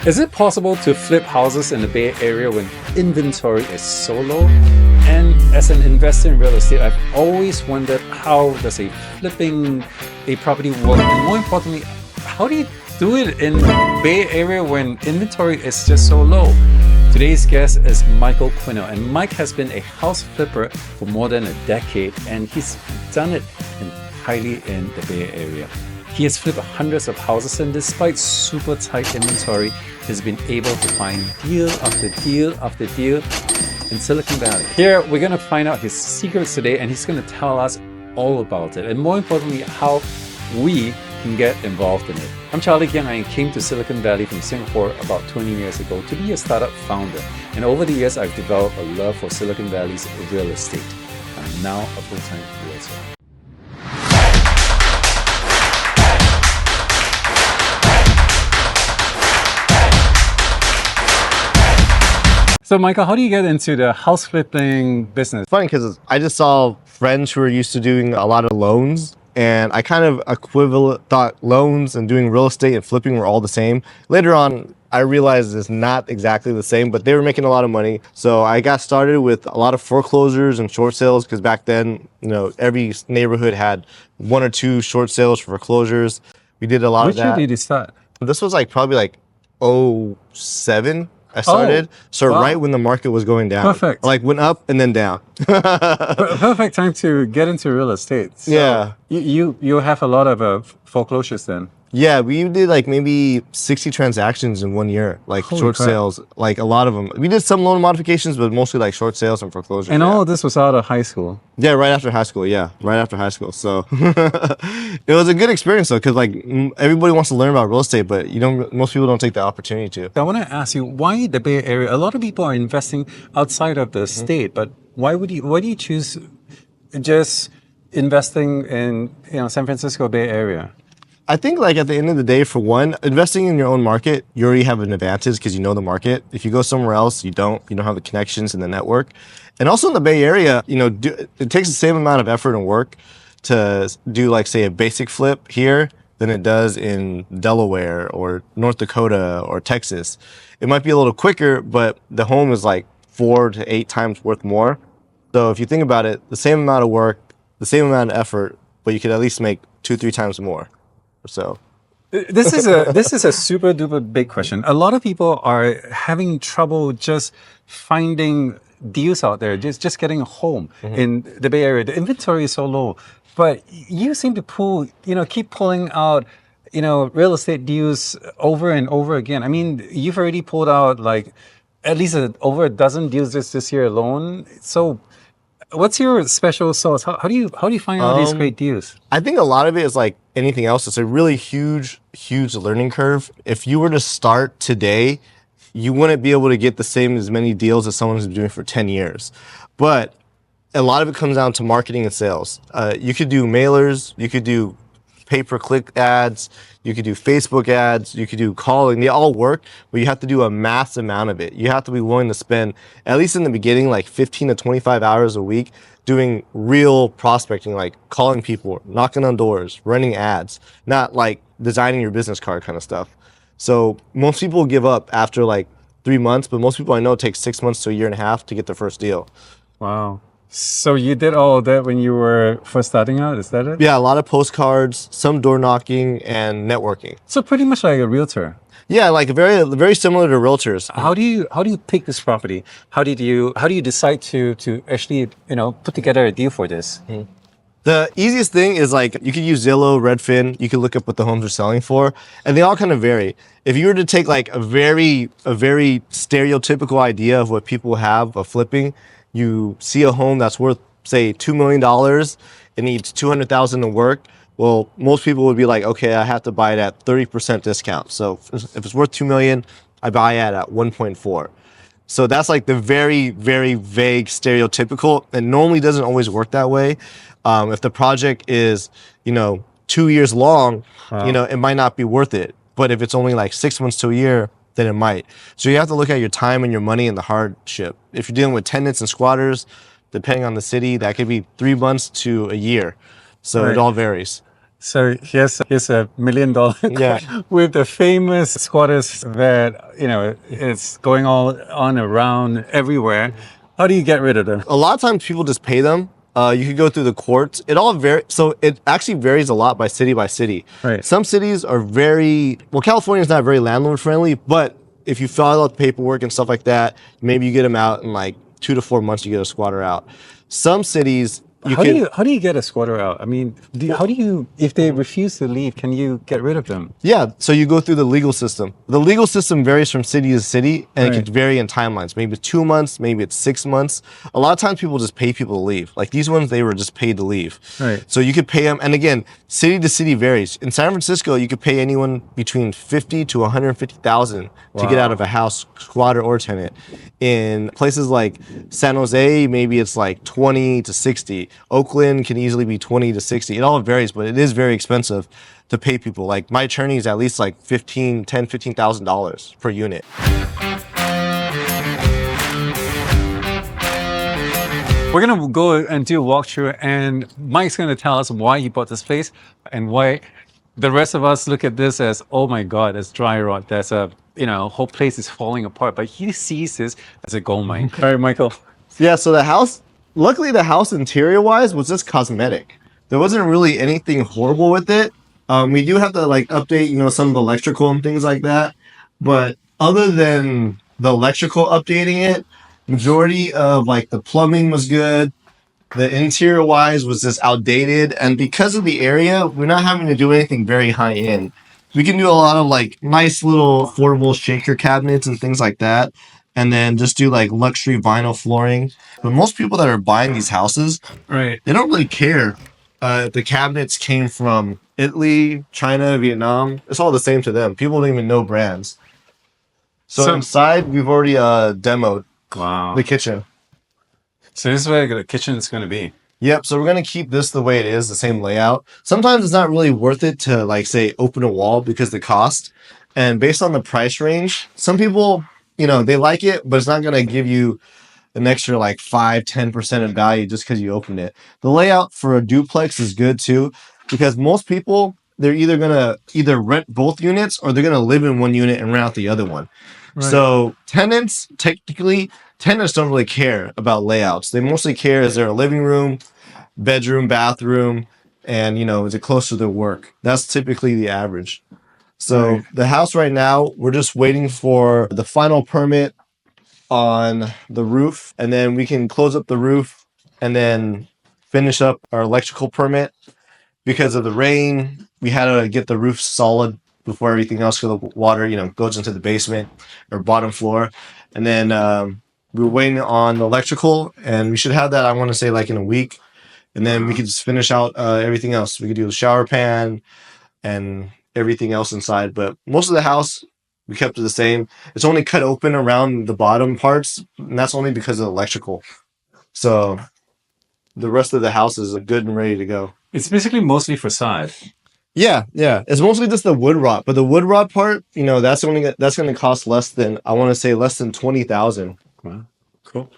Is it possible to flip houses in the Bay Area when inventory is so low? And as an investor in real estate, I've always wondered, how does flipping a property work? And more importantly, how do you do it in the Bay Area when inventory is just so low? Today's guest is Michael Quinn, and Mike has been a house flipper for more than a decade, and he's done it entirely in the Bay Area. He has flipped hundreds of houses, and despite super tight inventory, has been able to find deal after deal after deal in Silicon Valley. Here, we're going to find out his secrets today, and he's going to tell us all about it, and more importantly, how we can get involved in it. I'm Charlie Giang. I came to Silicon Valley from Singapore about 20 years ago to be a startup founder, and over the years, I've developed a love for Silicon Valley's real estate. I'm now a full-time realtor. So Michael, how do you get into the house flipping business? It's funny because I just saw friends who are used to doing a lot of loans, and I kind of thought loans and doing real estate and flipping were all the same. Later on, I realized it's not exactly the same, but they were making a lot of money. So I got started with a lot of foreclosures and short sales because back then, every neighborhood had one or two short sales for foreclosures. We did a lot of that. Which year did you start? This was probably like 07. I started, wow. Right when the market was going down. Perfect. Went up and then down. Perfect time to get into real estate. So yeah. You have a lot of foreclosures then. Yeah, we did maybe 60 transactions in 1 year, Holy short crap. sales, a lot of them. We did some loan modifications, but mostly short sales and foreclosures. And all of this was out of high school. Yeah, right after high school. Yeah, right after high school. So it was a good experience though, because everybody wants to learn about real estate, but most people don't take the opportunity to. I want to ask you, why the Bay Area? A lot of people are investing outside of the state, but why do you choose just investing in San Francisco Bay Area? I think at the end of the day, for one, investing in your own market, you already have an advantage because you know the market. If you go somewhere else, you don't have the connections and the network. And also in the Bay Area, it takes the same amount of effort and work to do say a basic flip here than it does in Delaware or North Dakota or Texas. It might be a little quicker, but the home is 4 to 8 times worth more. So if you think about it, the same amount of work, the same amount of effort, but you could at least make 2-3 times more. So this is a super duper big question. A lot of people are having trouble just finding deals out there, just getting a home in the Bay Area. The inventory is so low, but you seem to keep pulling out, real estate deals over and over again. I mean, you've already pulled out at least over a dozen deals this year alone. So what's your special sauce? How do you find all these great deals? I think a lot of it is like anything else. It's a really huge learning curve. If you were to start today, you wouldn't be able to get as many deals as someone who's been doing it for 10 years. But a lot of it comes down to marketing and sales. You could do mailers, you could do pay-per-click ads, you could do Facebook ads, you could do calling. They all work, but you have to do a mass amount of it. You have to be willing to spend, at least in the beginning, 15 to 25 hours a week doing real prospecting, calling people, knocking on doors, running ads, not designing your business card kind of stuff. So most people give up after 3 months, but most people I know take 6 months to a year and a half to get their first deal. Wow. So you did all of that when you were first starting out, is that it? Yeah, a lot of postcards, some door knocking, and networking. So pretty much like a realtor. Yeah, very similar to realtors. How do you pick this property? How do you decide to actually put together a deal for this? The easiest thing is you could use Zillow, Redfin. You could look up what the homes are selling for, and they all kind of vary. If you were to take a very stereotypical idea of what people have of flipping, you see a home that's worth say $2 million, it needs $200,000 to work. Well, most people would be okay, I have to buy it at 30% discount. So if it's worth $2 million, I buy it at 1.4. So that's the very, very vague stereotypical, and normally doesn't always work that way. If the project is, 2 years long, it might not be worth it. But if it's only 6 months to a year, then it might. So you have to look at your time and your money and the hardship. If you're dealing with tenants and squatters, depending on the city, that could be 3 months to a year. So It all varies. So here's $1 million Yeah. with the famous squatters that it's going all on around everywhere. How do you get rid of them? A lot of times people just pay them. You could go through the courts. So it actually varies a lot by city. Right. Some cities are California is not very landlord friendly, but if you fill out the paperwork and stuff like that, maybe you get them out in like 2 to 4 months. You get a squatter out. Some cities How do you get a squatter out? I mean, if they refuse to leave, can you get rid of them? Yeah, so you go through the legal system. The legal system varies from city to city, and it Right. can vary in timelines. Maybe it's 2 months, maybe it's 6 months. A lot of times people just pay people to leave. Like these ones, they were just paid to leave. Right. So you could pay them, and again, city to city varies. In San Francisco, you could pay anyone between 50 to 150,000 to get out of a house, squatter or tenant. In places like San Jose, maybe it's like 20 to 60. Oakland can easily be 20 to 60. It all varies, but it is very expensive to pay people. Like my attorney is at least like $15,000 per unit. We're gonna go and do a walkthrough, and Mike's gonna tell us why he bought this place and why the rest of us look at this as, oh my God, that's dry rot. That's whole place is falling apart. But he sees this as a gold mine. All right, Michael. Yeah, so luckily the house interior wise was just cosmetic. There wasn't really anything horrible with it. We do have to like update, some of the electrical and things like that. But other than the electrical updating it, majority of like the plumbing was good. The interior wise was just outdated. And because of the area, we're not having to do anything very high end. We can do a lot of like nice little affordable shaker cabinets and things like that. And then just do like luxury vinyl flooring. But most people that are buying these houses, Right. they don't really care if the cabinets came from Italy, China, Vietnam. It's all the same to them. People don't even know brands. So inside, we've already demoed Wow. the kitchen. So this is where the kitchen is gonna be. Yep, so we're going to keep this the way it is, the same layout. Sometimes it's not really worth it to, like, say, open a wall because of the cost. And based on the price range, some people, they like it, but it's not going to give you an extra, like, 5-10% of value just because you opened it. The layout for a duplex is good, too, because most people, they're either going to rent both units or they're going to live in one unit and rent out the other one. Right. So tenants don't really care about layouts. They mostly care, is there a living room, bedroom, bathroom, and is it close to their work? That's typically the average. So right. The house right now, we're just waiting for the final permit on the roof, and then we can close up the roof and then finish up our electrical permit. Because of the rain, we had to get the roof solid before everything else, because the water, goes into the basement or bottom floor. And then we were waiting on the electrical, and we should have that, I want to say, like in a week. And then we could just finish out everything else. We could do the shower pan and everything else inside. But most of the house, we kept it the same. It's only cut open around the bottom parts, and that's only because of the electrical. So the rest of the house is good and ready to go. It's basically mostly facade. Yeah. It's mostly just the wood rot, but the wood rot part, that's going to cost less than $20,000. Wow, cool.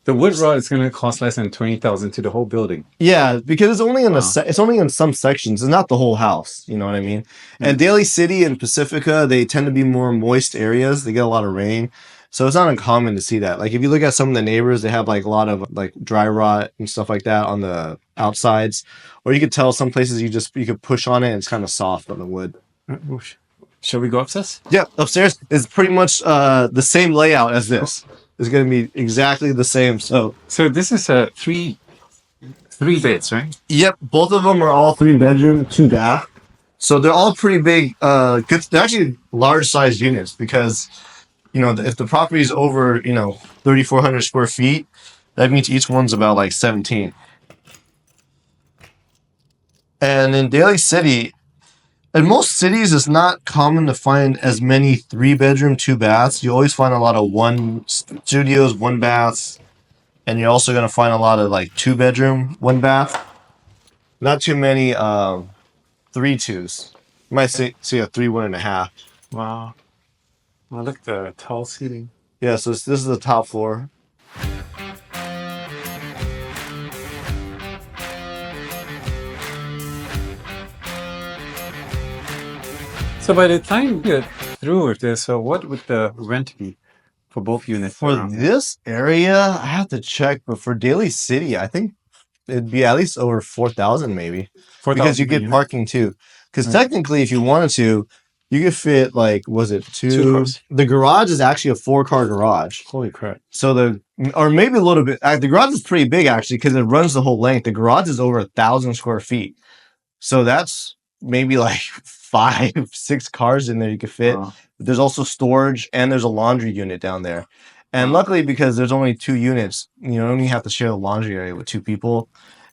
The wood rot is going to cost less than $20,000 to the whole building. Yeah, because it's only in some sections. It's not the whole house. You know what I mean? Mm-hmm. And Daly City and Pacifica, they tend to be more moist areas. They get a lot of rain, so it's not uncommon to see that. Like if you look at some of the neighbors, they have like a lot of like dry rot and stuff like that on the outsides. Or you could tell some places you could push on it and it's kind of soft on the wood. Shall we go upstairs? Yeah, upstairs is pretty much the same layout as this. It's going to be exactly the same. So this is three beds, right? Yep, both of them are all 3 bedroom, 2 bath. So they're all pretty big. They're actually large sized units because if the property is over 3,400 square feet, that means each one's about like 17. And in Daly City, in most cities, it's not common to find as many 3 bedroom, 2 baths. You always find a lot of 1 studios, 1 baths, and you're also going to find a lot of like 2 bedroom, 1 bath. Not too many 3-2s. You might see a 3, 1.5. Wow. Well, look at the tall ceiling. Yeah, so this is the top floor. So by the time you get through with this, so what would the rent be for both units? For around? this area, I have to check, but for Daly City, I think it'd be at least over 4,000 maybe. 4,000 Because you per get unit? parking too. Because Right. technically, if you wanted to, you could fit like, was it Two cars. The garage is actually a 4-car garage. Holy crap. So or maybe a little bit. The garage is pretty big actually because it runs the whole length. The garage is over 1,000 square feet. So that's maybe like 5, 6 cars in there you could fit. Wow. There's also storage and there's a laundry unit down there. And Wow. luckily, because there's only 2 units, you only have to share the laundry area with 2 people.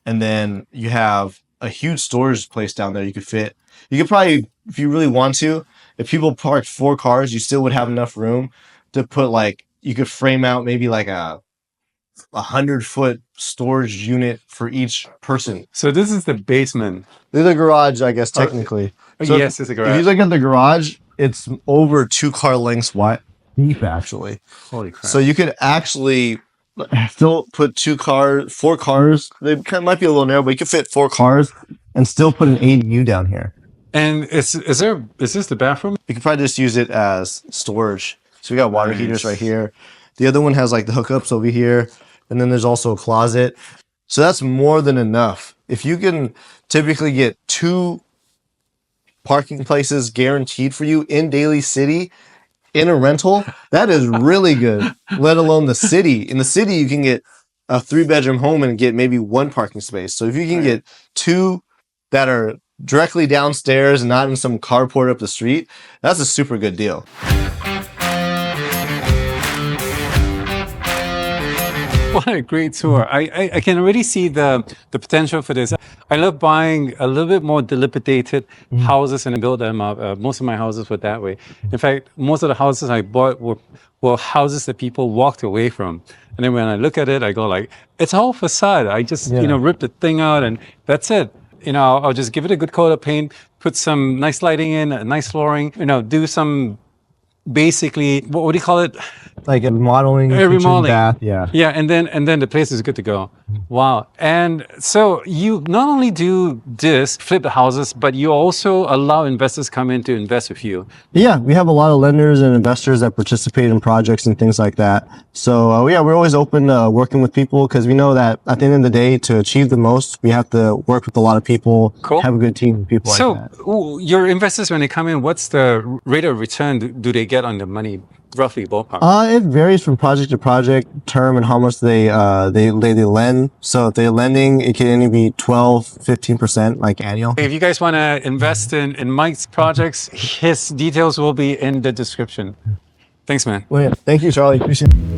And then you have a huge storage place down there you could fit. You could probably, if you really want to, if people parked 4 cars, you still would have enough room to put like, you could frame out maybe like a 100-foot storage unit for each person. So this is the basement. This is a garage, I guess, technically. So yes, it's a If garage. you look at the garage, it's over 2 car lengths wide, deep actually. Holy crap. So you could actually still put 4 cars. They might be a little narrow, but you could fit 4 cars and still put an ADU down here. And is this the bathroom? You could probably just use it as storage. So we got water heaters right here. The other one has like the hookups over here. And then there's also a closet. So that's more than enough. If you can typically get 2 parking places guaranteed for you in Daly City in a rental, that is really good, let alone the city. In the city, you can get a 3-bedroom home and get maybe 1 parking space. So if you can get 2 that are directly downstairs and not in some carport up the street, that's a super good deal. What a great tour. I can already see the potential for this. I love buying a little bit more dilapidated houses and build them up. Most of my houses were that way. In fact, most of the houses I bought were houses that people walked away from. And then when I look at it, I go like, it's all facade. I just, rip the thing out and that's it. I'll just give it a good coat of paint, put some nice lighting in, a nice flooring, do some basically, what do you call it? Like a modeling, remodeling. bath, yeah. Yeah, and then the place is good to go. Wow. And so you not only do this, flip the houses, but you also allow investors come in to invest with you. Yeah, we have a lot of lenders and investors that participate in projects and things like that. So yeah, we're always open to working with people because we know that at the end of the day, to achieve the most, we have to work with a lot of people, Cool. have a good team of people like that. So your investors, when they come in, what's the rate of return do they get on the money? Roughly ballpark. It varies from project to project, term, and how much they lend. So if they're lending, it can only be 12-15% like annual. If you guys want to invest in Mike's projects, his details will be in the description. Thanks, man. Well, yeah. Thank you, Charlie. Appreciate it.